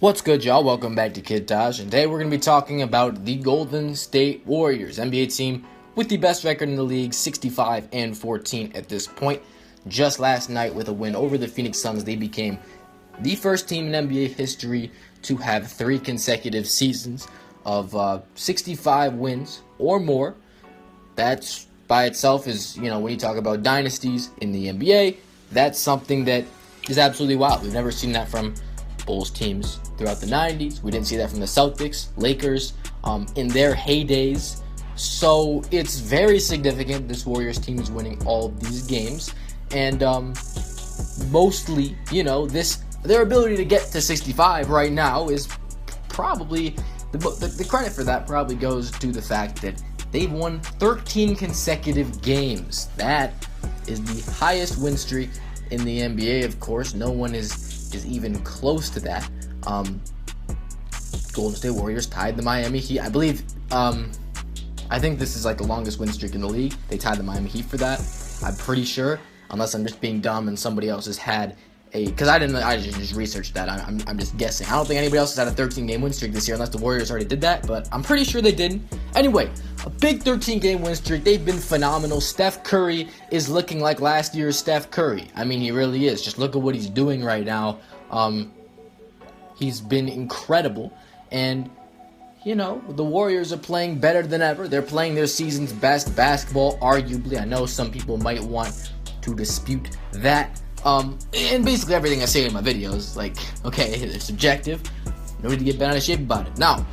What's good, y'all? Welcome back to Kid Taj, and today we're going to be talking about the Golden State Warriors, NBA team with the best record in the league, 65-14 at this point. Just last night with a win over the Phoenix Suns, they became the first team in NBA history to have 3 consecutive seasons of 65 wins or more. That's by itself is, when you talk about dynasties in the NBA, that's something that is absolutely wild. We've never seen that from Bulls teams throughout the 90s. We didn't see that from the Celtics, Lakers, in their heydays. So it's very significant this Warriors team is winning all of these games. And mostly, their ability to get to 65 right now is probably, the credit for that probably goes to the fact that they've won 13 consecutive games. That is the highest win streak in the NBA, of course. No one is even close to that. Golden State Warriors tied the Miami Heat. I believe, I think this is like the longest win streak in the league. They tied the Miami Heat for that. I'm pretty sure, unless I'm just being dumb and somebody else has had because I just researched that. I'm just guessing. I don't think anybody else has had a 13-game win streak this year, unless the Warriors already did that, but I'm pretty sure they didn't. Anyway, a big 13-game win streak. They've been phenomenal. Steph Curry is looking like last year's Steph Curry. I mean, he really is. Just look at what he's doing right now. He's been incredible. And, the Warriors are playing better than ever. They're playing their season's best basketball, arguably. I know some people might want to dispute that. And basically everything I say in my videos, okay, they're subjective. No need to get bent out of shape about it. Now,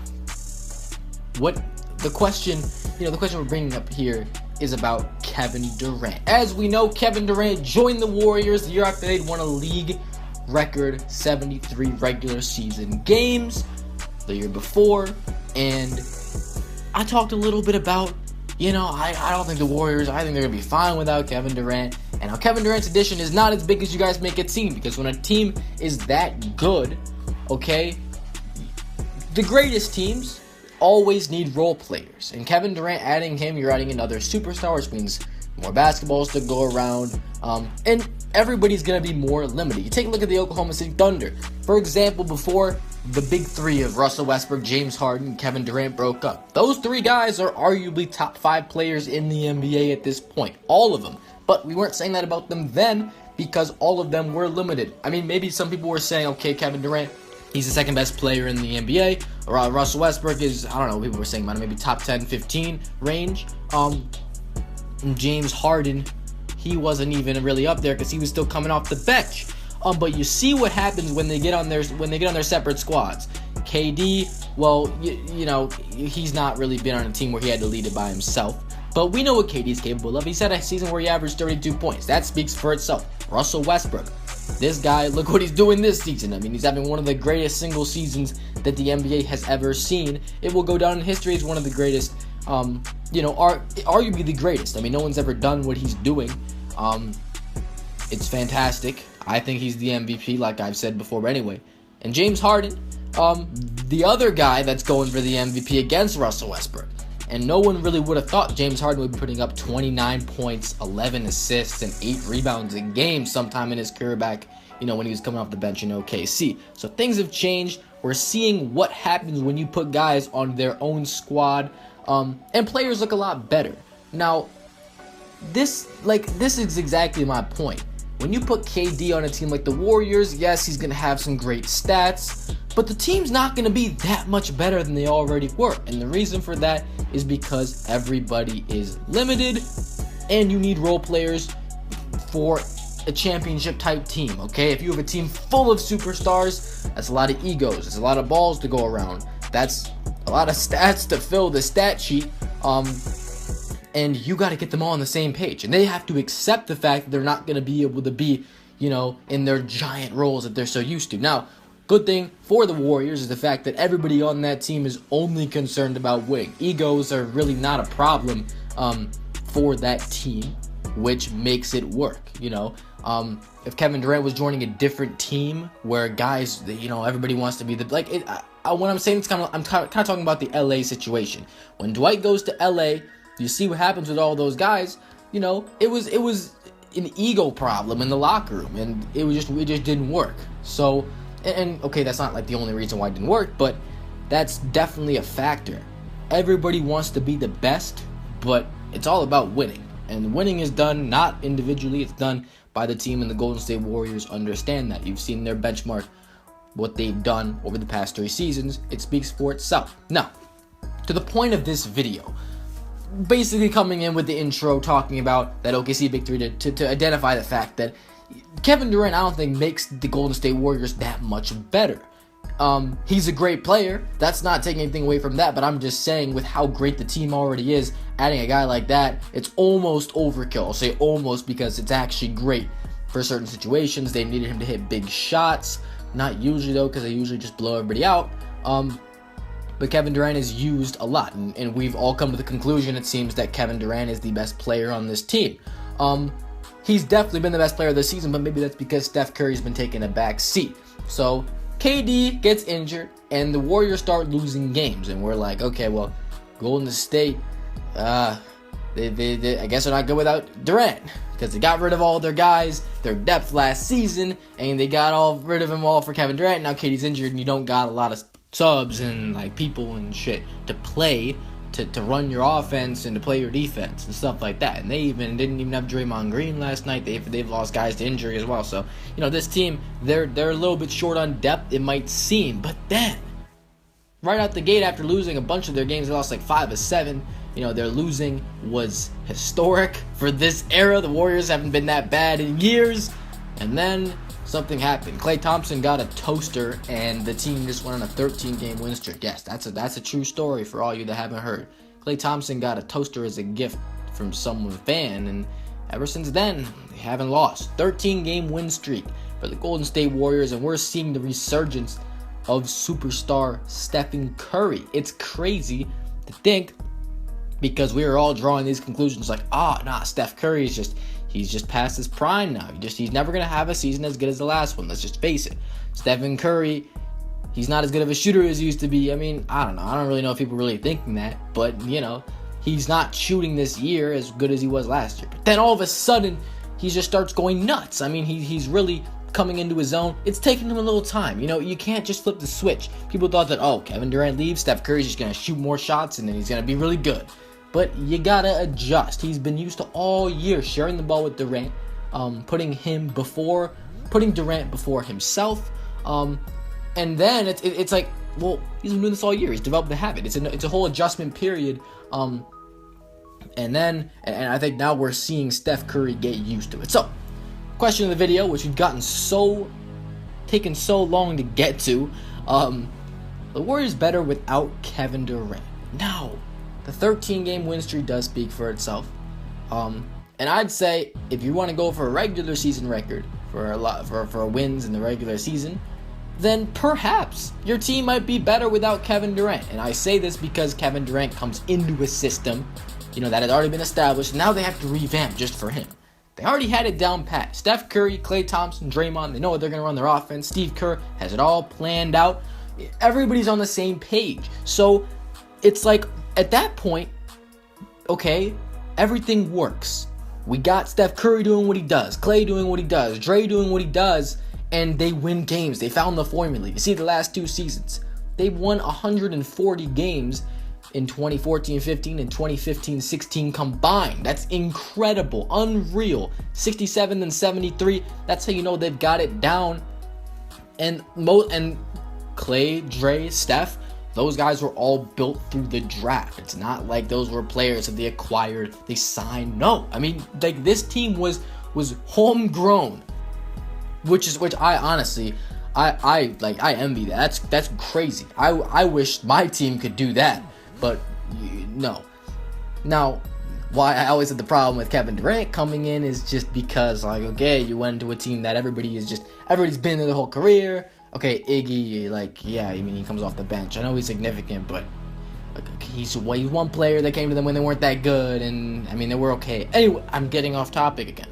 the question we're bringing up here is about Kevin Durant. As we know, Kevin Durant joined the Warriors the year after they'd won a league record 73 regular season games the year before. And I talked a little bit about, I don't think the Warriors, I think they're going to be fine without Kevin Durant. And now Kevin Durant's addition is not as big as you guys make it seem, because when a team is that good, okay, the greatest teams always need role players. And Kevin Durant, adding him, you're adding another superstar, which means more basketballs to go around, and everybody's going to be more limited. You take a look at the Oklahoma City Thunder. For example, before the big three of Russell Westbrook, James Harden, and Kevin Durant broke up, those 3 guys are arguably top 5 players in the NBA at this point. All of them. But we weren't saying that about them then because all of them were limited. I mean, maybe some people were saying, okay, Kevin Durant, he's the second best player in the NBA. Or Russell Westbrook is, I don't know, people were saying about him, maybe top 10, 15 range. James Harden, he wasn't even really up there because he was still coming off the bench. But you see what happens when they get on their separate squads. KD, well, he's not really been on a team where he had to lead it by himself. But we know what KD's capable of. He's had a season where he averaged 32 points. That speaks for itself. Russell Westbrook, this guy, look what he's doing this season. I mean, he's having one of the greatest single seasons that the NBA has ever seen. It will go down in history as one of the greatest, arguably the greatest. I mean, no one's ever done what he's doing. It's fantastic. I think he's the MVP, like I've said before, but anyway. And James Harden, the other guy that's going for the MVP against Russell Westbrook. And no one really would have thought James Harden would be putting up 29 points, 11 assists, and 8 rebounds a game sometime in his career back, when he was coming off the bench in OKC. So things have changed. We're seeing what happens when you put guys on their own squad, and players look a lot better. Now, this is exactly my point. When you put KD on a team like the Warriors, yes, he's going to have some great stats, but the team's not going to be that much better than they already were. And the reason for that is because everybody is limited, and you need role players for a championship type team, okay? If you have a team full of superstars, that's a lot of egos. That's a lot of balls to go around. That's a lot of stats to fill the stat sheet. And you got to get them all on the same page. And they have to accept the fact that they're not going to be able to be, in their giant roles that they're so used to. Now, good thing for the Warriors is the fact that everybody on that team is only concerned about winning. Egos are really not a problem for that team, which makes it work, If Kevin Durant was joining a different team where guys, everybody wants to be when I'm saying it's I'm kind of talking about the LA situation. When Dwight goes to LA, you see what happens with all those guys. It was an ego problem in the locker room, and it just didn't work. So And okay, that's not like the only reason why it didn't work, but that's definitely a factor. Everybody wants to be the best, but it's all about winning. And winning is done not individually, it's done by the team, and the Golden State Warriors understand that. You've seen their benchmark, what they've done over the past 3 seasons. It speaks for itself. Now, to the point of this video, basically coming in with the intro talking about that OKC Big 3 to identify the fact that Kevin Durant, I don't think, makes the Golden State Warriors that much better. He's a great player. That's not taking anything away from that, but I'm just saying with how great the team already is, adding a guy like that, it's almost overkill. I'll say almost because it's actually great for certain situations. They needed him to hit big shots. Not usually, though, because they usually just blow everybody out. But Kevin Durant is used a lot, and we've all come to the conclusion, it seems, that Kevin Durant is the best player on this team. He's definitely been the best player of the season, but maybe that's because Steph Curry's been taking a back seat. So KD gets injured, and the Warriors start losing games, and we're like, okay, well, Golden State, I guess they're not good without Durant, because they got rid of all their guys, their depth last season, and they got rid of them all for Kevin Durant. Now KD's injured, and you don't got a lot of subs and like people and shit to play to run your offense and to play your defense and stuff like that. And they didn't even have Draymond Green last night. They've lost guys to injury as well. So, this team, they're a little bit short on depth, it might seem. But then, right out the gate, after losing a bunch of their games, they lost like 5 of 7. Their losing was historic for this era. The Warriors haven't been that bad in years. And then something happened. Klay Thompson got a toaster, and the team just went on a 13-game win streak. Yes, that's a true story for all you that haven't heard. Klay Thompson got a toaster as a gift from some fan, and ever since then, they haven't lost. 13-game win streak for the Golden State Warriors, and we're seeing the resurgence of superstar Stephen Curry. It's crazy to think, because we are all drawing these conclusions like, Steph Curry is he's just past his prime now. He's never going to have a season as good as the last one. Let's just face it. Stephen Curry, he's not as good of a shooter as he used to be. I mean, I don't know. I don't really know if people are really thinking that. But, he's not shooting this year as good as he was last year. But then all of a sudden, he just starts going nuts. I mean, he's really coming into his own. It's taking him a little time. You can't just flip the switch. People thought that, Kevin Durant leaves, Steph Curry's just going to shoot more shots, and then he's going to be really good. But you gotta adjust. He's been used to all year sharing the ball with Durant, putting Durant before himself, and then it's like, well, he's been doing this all year. He's developed the habit. It's a whole adjustment period, and I think now we're seeing Steph Curry get used to it. So, question of the video, which we've taken so long to get to, the Warriors better without Kevin Durant? No. The 13-game win streak does speak for itself. And I'd say if you want to go for a regular season record for wins in the regular season, then perhaps your team might be better without Kevin Durant. And I say this because Kevin Durant comes into a system, that had already been established. Now they have to revamp just for him. They already had it down pat. Steph Curry, Klay Thompson, Draymond, they know what they're going to run their offense. Steve Kerr has it all planned out. Everybody's on the same page. So it's like, at that point, okay, everything works. We got Steph Curry doing what he does, Klay doing what he does, Dre doing what he does, and they win games. They found the formula. You see the last 2 seasons. They've won 140 games in 2014-15 and 2015-16 combined. That's incredible, unreal. 67 and 73. That's how you know they've got it down. And Klay, Dre, Steph, those guys were all built through the draft. It's not like those were players that they acquired, they signed. No, I mean, like, this team was homegrown, which I honestly, I envy that. That's crazy. I wish my team could do that, but no. Now, why I always had the problem with Kevin Durant coming in is just because, like, okay, you went into a team that everybody's been there their whole career. Okay, Iggy, he comes off the bench. I know he's significant, but he's one player that came to them when they weren't that good, and, they were okay. Anyway, I'm getting off topic again.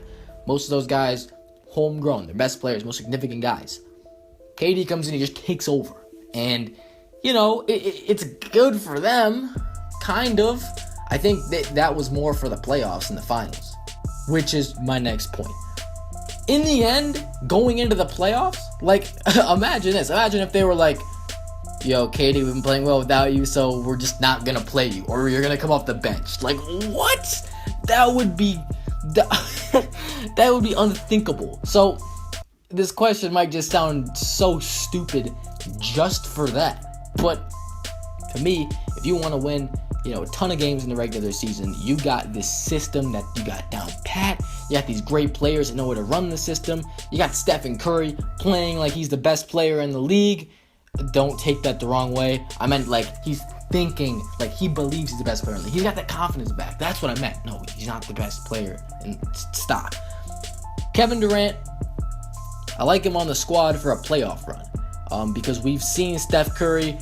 Most of those guys, homegrown. They're best players, most significant guys. KD comes in, he just takes over. And, it's good for them, kind of. I think that was more for the playoffs and the finals, which is my next point. In the end, going into the playoffs, like, imagine this. Imagine if they were like, yo, Katie, we've been playing well without you, so we're just not going to play you. Or you're going to come off the bench. Like, what? That would be unthinkable. So, this question might just sound so stupid just for that. But, to me, if you want to win, a ton of games in the regular season, you got this system that you got down pat. You got these great players that know how to run the system. You got Steph Curry playing like he's the best player in the league. Don't take that the wrong way. I meant like he's thinking like he believes he's the best player in the league. He's got that confidence back. That's what I meant. No, he's not the best player. And stop. Kevin Durant, I like him on the squad for a playoff run. Because we've seen Steph Curry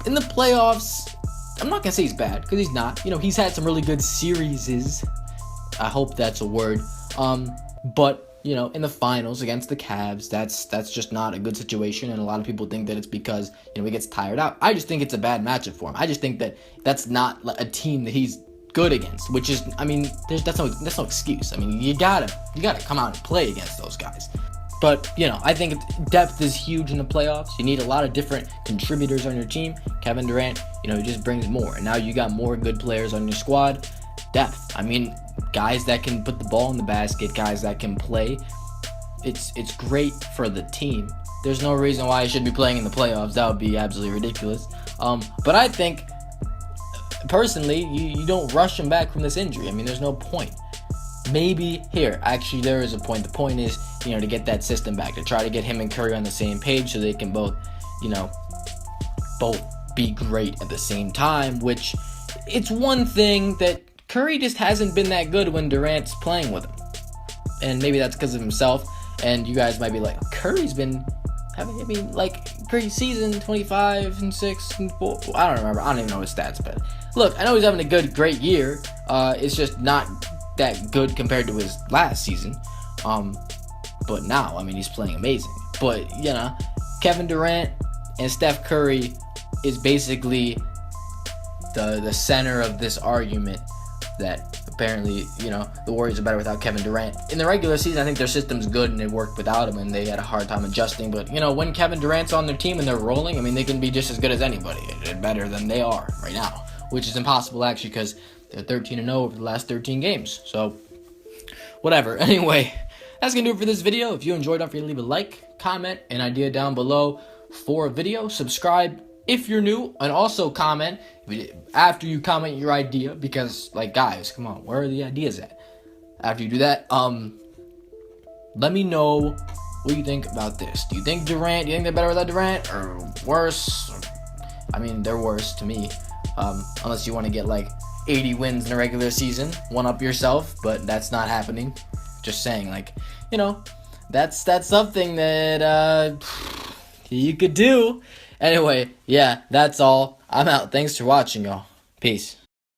in the playoffs. I'm not going to say he's bad, because he's not. He's had some really good series. I hope that's a word. But, in the finals against the Cavs, that's just not a good situation. And a lot of people think that it's because, he gets tired out. I just think it's a bad matchup for him. I just think that that's not a team that he's good against, which is, that's no excuse. You gotta come out and play against those guys. But, I think depth is huge in the playoffs. You need a lot of different contributors on your team. Kevin Durant, he just brings more. And now you got more good players on your squad. Depth. Guys that can put the ball in the basket, guys that can play. It's great for the team. There's no reason why he should be playing in the playoffs. That would be absolutely ridiculous. But I think, personally, you don't rush him back from this injury. There's no point. Maybe here, actually, there is a point. The point is, to get that system back, to try to get him and Curry on the same page so they can both be great at the same time, which it's one thing that Curry just hasn't been that good when Durant's playing with him. And maybe that's because of himself. And you guys might be like, Curry's been having, Curry's season 25 and 6 and 4. I don't remember. I don't even know his stats, but look, I know he's having a great year. It's just not that good compared to his last season. But now, he's playing amazing. But, Kevin Durant and Steph Curry is basically the center of this argument that apparently, the Warriors are better without Kevin Durant. In the regular season, I think their system's good and it worked without him and they had a hard time adjusting. But, when Kevin Durant's on their team and they're rolling, they can be just as good as anybody. They're better than they are right now, which is impossible actually because they're 13-0 over the last 13 games. So, whatever. Anyway, that's going to do it for this video. If you enjoyed, don't forget to leave a like, comment, an idea down below for a video. Subscribe if you're new, and also comment after you comment your idea, because, guys, come on, where are the ideas at? After you do that, let me know what you think about this. Do you think they're better without Durant, or worse? They're worse to me, unless you want to get, 80 wins in a regular season, one up yourself, but that's not happening. Just saying, that's something that, you could do. Anyway, yeah, that's all. I'm out. Thanks for watching, y'all. Peace.